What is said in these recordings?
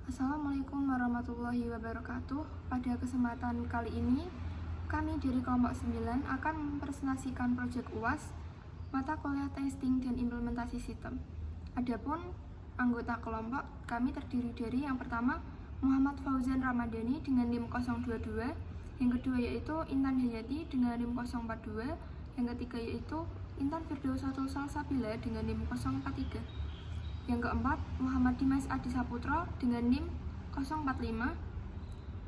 Assalamualaikum warahmatullahi wabarakatuh. Pada kesempatan kali ini, kami dari kelompok 9 akan mempresentasikan proyek UAS mata kuliah testing dan implementasi sistem. Adapun anggota kelompok kami terdiri dari yang pertama Muhammad Fauzan Ramadhani dengan NIM 022, yang kedua yaitu Intan Hayati dengan NIM 042, yang ketiga yaitu Intan Firdausatul Salsabila dengan NIM 043. Yang keempat, Muhammad Dimas Adi Saputro dengan NIM 045.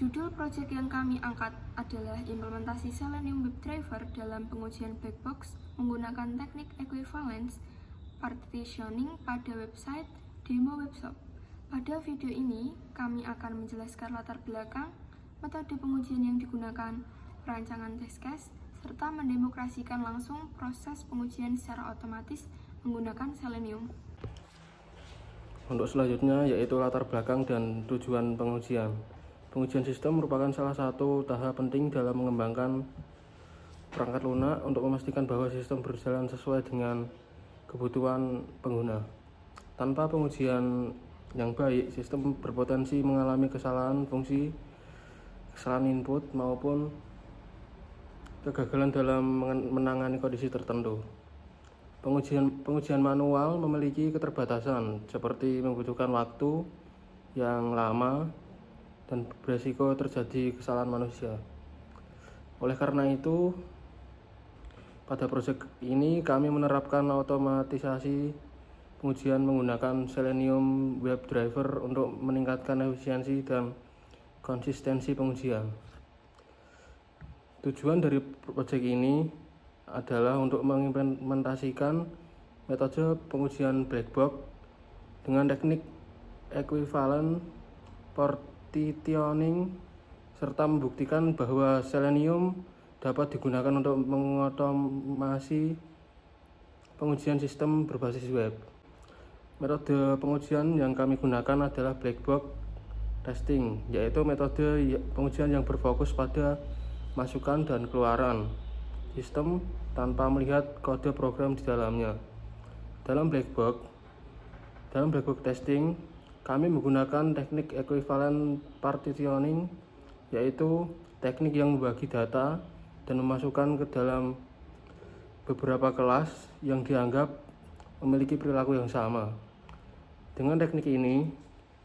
Judul proyek yang kami angkat adalah implementasi Selenium WebDriver dalam pengujian black box menggunakan teknik equivalence partitioning pada website demo webshop. Pada video ini, kami akan menjelaskan latar belakang, metode pengujian yang digunakan, perancangan test case, serta mendemokrasikan langsung proses pengujian secara otomatis menggunakan Selenium. Untuk selanjutnya yaitu latar belakang dan tujuan pengujian. Pengujian sistem merupakan salah satu tahap penting dalam mengembangkan perangkat lunak untuk memastikan bahwa sistem berjalan sesuai dengan kebutuhan pengguna. Tanpa pengujian yang baik, sistem berpotensi mengalami kesalahan fungsi, kesalahan input, maupun kegagalan dalam menangani kondisi tertentu. Pengujian manual memiliki keterbatasan seperti membutuhkan waktu yang lama dan beresiko terjadi kesalahan manusia. Oleh karena itu, pada proyek ini kami menerapkan otomatisasi pengujian menggunakan Selenium WebDriver untuk meningkatkan efisiensi dan konsistensi pengujian. Tujuan dari proyek ini adalah untuk mengimplementasikan metode pengujian black box dengan teknik equivalent partitioning serta membuktikan bahwa Selenium dapat digunakan untuk mengotomasi pengujian sistem berbasis web. Metode pengujian yang kami gunakan adalah black box testing, yaitu metode pengujian yang berfokus pada masukan dan keluaran sistem tanpa melihat kode program di dalamnya. Dalam black box testing, kami menggunakan teknik equivalent partitioning, yaitu teknik yang membagi data dan memasukkan ke dalam beberapa kelas yang dianggap memiliki perilaku yang sama. Dengan teknik ini,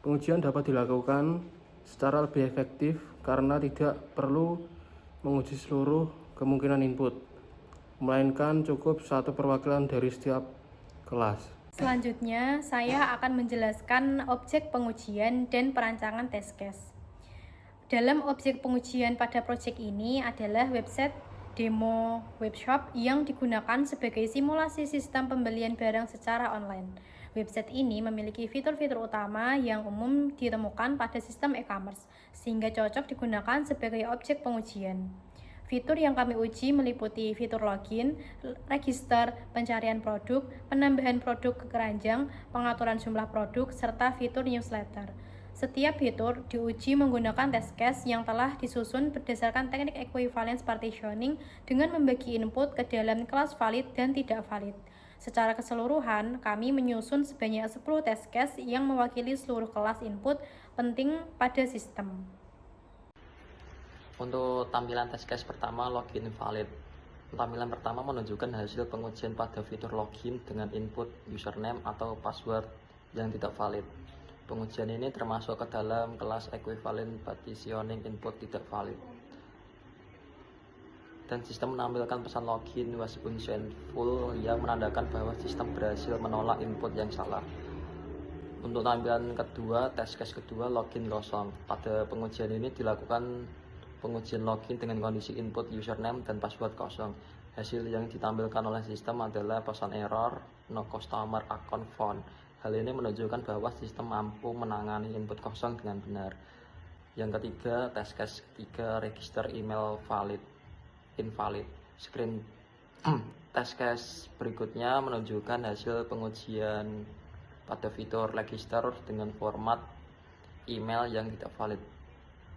pengujian dapat dilakukan secara lebih efektif karena tidak perlu menguji seluruh kemungkinan input, melainkan cukup satu perwakilan dari setiap kelas. Selanjutnya, saya akan menjelaskan objek pengujian dan perancangan test case. Dalam objek pengujian pada proyek ini adalah website demo webshop yang digunakan sebagai simulasi sistem pembelian barang secara online. Website ini memiliki fitur-fitur utama yang umum ditemukan pada sistem e-commerce, sehingga cocok digunakan sebagai objek pengujian. Fitur yang kami uji meliputi fitur login, register, pencarian produk, penambahan produk ke keranjang, pengaturan jumlah produk, serta fitur newsletter. Setiap fitur diuji menggunakan test case yang telah disusun berdasarkan teknik equivalence partitioning dengan membagi input ke dalam kelas valid dan tidak valid. Secara keseluruhan, kami menyusun sebanyak 10 test case yang mewakili seluruh kelas input penting pada sistem. Untuk tampilan test case pertama, login valid. Tampilan pertama menunjukkan hasil pengujian pada fitur login dengan input username atau password yang tidak valid. Pengujian ini termasuk ke dalam kelas equivalent partitioning input tidak valid. Dan sistem menampilkan pesan login was unsuccessful yang menandakan bahwa sistem berhasil menolak input yang salah. Untuk tampilan kedua, test case kedua, login kosong. Pada pengujian ini dilakukan pengujian login dengan kondisi input username dan password kosong. Hasil yang ditampilkan oleh sistem adalah pesan error, no customer account found. Hal ini menunjukkan bahwa sistem mampu menangani input kosong dengan benar. Yang ketiga, test case ketiga, register email invalid. Screen test case berikutnya menunjukkan hasil pengujian pada fitur register dengan format email yang tidak valid.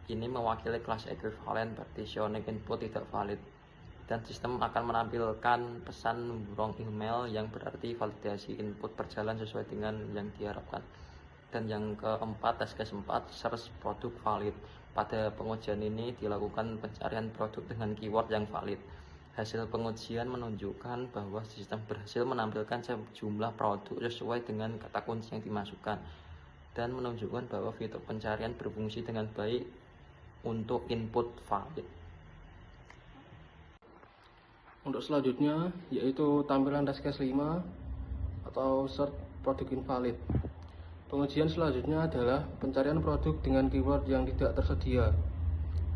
Ini mewakili kelas equivalent partitioning input tidak valid, dan sistem akan menampilkan pesan wrong email yang berarti validasi input berjalan sesuai dengan yang diharapkan. Dan yang keempat, test case 4, search produk valid. Pada pengujian ini dilakukan pencarian produk dengan keyword yang valid. Hasil pengujian menunjukkan bahwa sistem berhasil menampilkan sejumlah produk sesuai dengan kata kunci yang dimasukkan dan menunjukkan bahwa fitur pencarian berfungsi dengan baik untuk input valid. Untuk selanjutnya yaitu tampilan test case 5 atau search product invalid. Pengujian selanjutnya adalah pencarian produk dengan keyword yang tidak tersedia.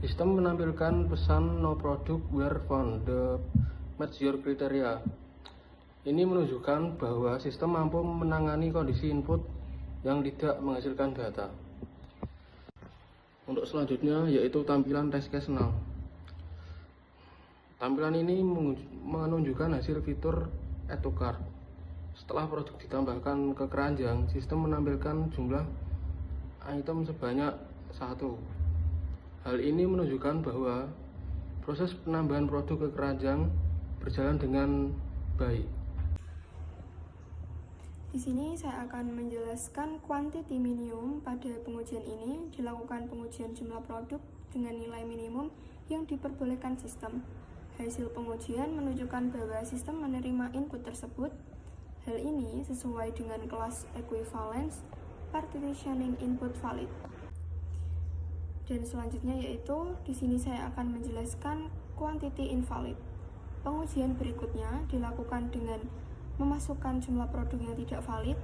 Sistem menampilkan pesan no product were found the match your criteria. Ini menunjukkan bahwa sistem mampu menangani kondisi input yang tidak menghasilkan data. Untuk selanjutnya yaitu tampilan test case 6. Tampilan ini menunjukkan hasil fitur add to cart. Setelah produk ditambahkan ke keranjang, sistem menampilkan jumlah item sebanyak 1. Hal ini menunjukkan bahwa proses penambahan produk ke keranjang berjalan dengan baik. Di sini saya akan menjelaskan quantity minimum. Pada pengujian ini dilakukan pengujian jumlah produk dengan nilai minimum yang diperbolehkan sistem. Hasil pengujian menunjukkan bahwa sistem menerima input tersebut. Hal ini sesuai dengan kelas equivalence partitioning input valid. Dan selanjutnya yaitu di sini saya akan menjelaskan quantity invalid. Pengujian berikutnya dilakukan dengan memasukkan jumlah produk yang tidak valid.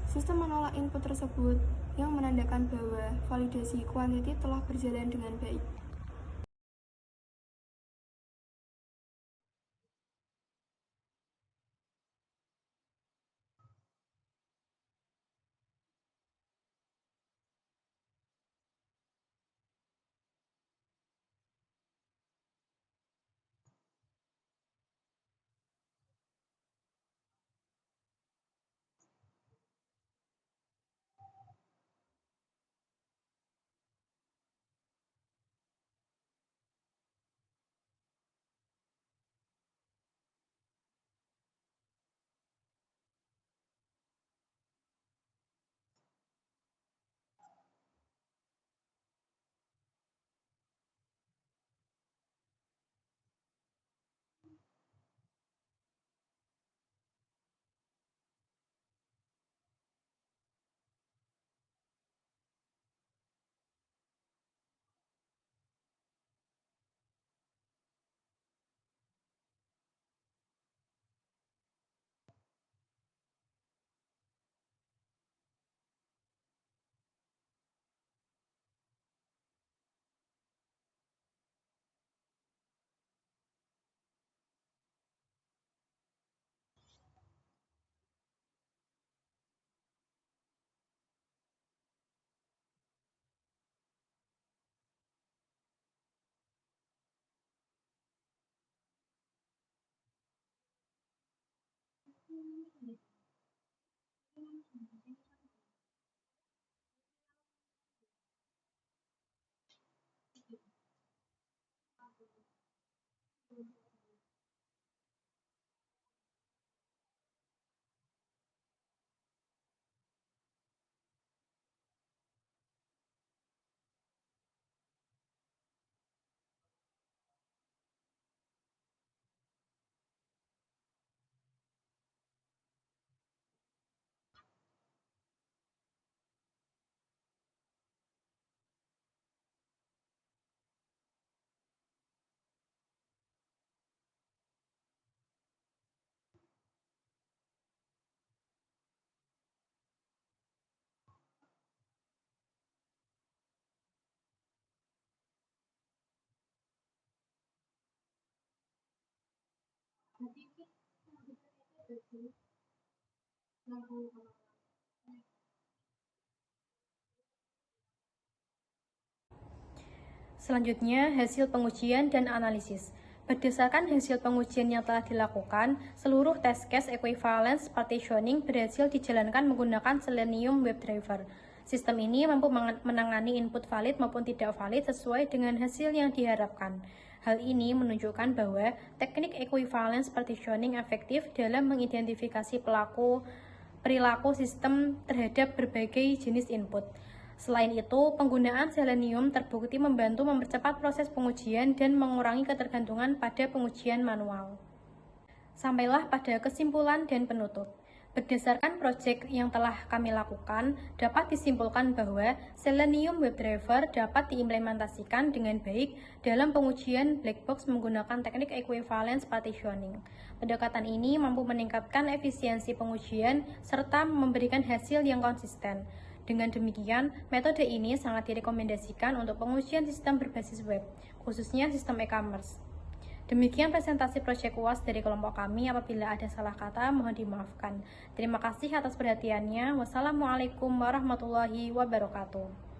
Sistem menolak input tersebut yang menandakan bahwa validasi quantity telah berjalan dengan baik. Selanjutnya, hasil pengujian dan analisis. Berdasarkan hasil pengujian yang telah dilakukan, seluruh test case equivalence partitioning berhasil dijalankan menggunakan Selenium WebDriver. Sistem ini mampu menangani input valid maupun tidak valid sesuai dengan hasil yang diharapkan. Hal ini menunjukkan bahwa teknik equivalence partitioning efektif dalam mengidentifikasi pelaku perilaku sistem terhadap berbagai jenis input. Selain itu, penggunaan Selenium terbukti membantu mempercepat proses pengujian dan mengurangi ketergantungan pada pengujian manual. Sampailah pada kesimpulan dan penutup. Berdasarkan proyek yang telah kami lakukan, dapat disimpulkan bahwa Selenium WebDriver dapat diimplementasikan dengan baik dalam pengujian black box menggunakan teknik equivalence partitioning. Pendekatan ini mampu meningkatkan efisiensi pengujian serta memberikan hasil yang konsisten. Dengan demikian, metode ini sangat direkomendasikan untuk pengujian sistem berbasis web, khususnya sistem e-commerce. Demikian presentasi proyek UAS dari kelompok kami. Apabila ada salah kata, mohon dimaafkan. Terima kasih atas perhatiannya. Wassalamualaikum warahmatullahi wabarakatuh.